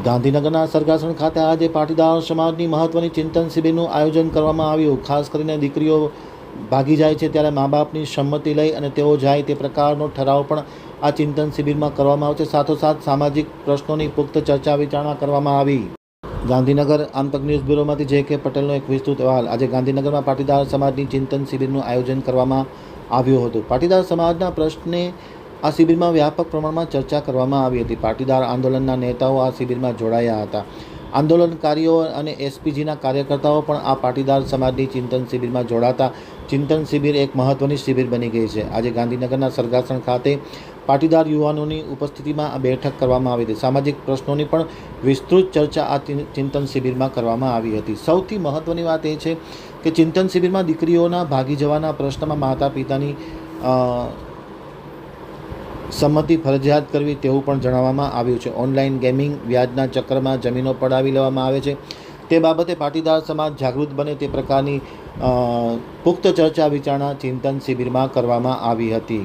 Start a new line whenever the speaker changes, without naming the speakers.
ગાંધીનગરના સરગાસણ ખાતે આજે પાટીદાર સમાજની મહત્વની ચિંતન શિબિરનું આયોજન કરવામાં આવ્યું. ખાસ કરીને દીકરીઓ ભાગી જાય છે ત્યારે મા બાપની સંમતિ લઈ અને તેઓ જાય તે પ્રકારનો ઠરાવ પણ આ ચિંતન શિબિરમાં કરવામાં આવશે. સાથોસાથ સામાજિક પ્રશ્નોની પુખ્ત ચર્ચા વિચારણા કરવામાં આવી. ગાંધીનગર આમતક ન્યૂઝ બ્યુરોમાંથી જે.કે. પટેલનો એક વિસ્તૃત અહેવાલ. આજે ગાંધીનગરમાં પાટીદાર સમાજની ચિંતન શિબિરનું આયોજન કરવામાં આવ્યું હતું. પાટીદાર સમાજના પ્રશ્ને આ શિબિરમાં વ્યાપક પ્રમાણમાં ચર્ચા કરવામાં આવી હતી. પાટીદાર આંદોલનના નેતાઓ આ શિબિરમાં જોડાયા હતા. આંદોલનકારીઓ અને એસપીજીના કાર્યકર્તાઓ પણ આ પાટીદાર સમાજની ચિંતન શિબિરમાં જોડાતા ચિંતન શિબિર એક મહત્વની શિબિર બની ગઈ છે. આજે ગાંધીનગરના સરગાસણ ખાતે પાટીદાર યુવાનોની ઉપસ્થિતિમાં આ બેઠક કરવામાં આવી હતી. સામાજિક પ્રશ્નોની પણ વિસ્તૃત ચર્ચા આ ચિંતન શિબિરમાં કરવામાં આવી હતી. સૌથી મહત્વની વાત એ છે કે ચિંતન શિબિરમાં દીકરીઓના ભાગી જવાના પ્રશ્નમાં માતા પિતાની સંમતિ ફરજિયાત કરવી તેવું પણ જણાવવામાં આવ્યું છે. ઓનલાઈન ગેમિંગ, વ્યાજના ચક્રમાં જમીનો પડાવી લેવામાં આવે છે તે બાબતે પાટીદાર સમાજ જાગૃત બને તે પ્રકારની પુખ્ત ચર્ચા વિચારણા ચિંતન શિબિરમાં કરવામાં આવી હતી.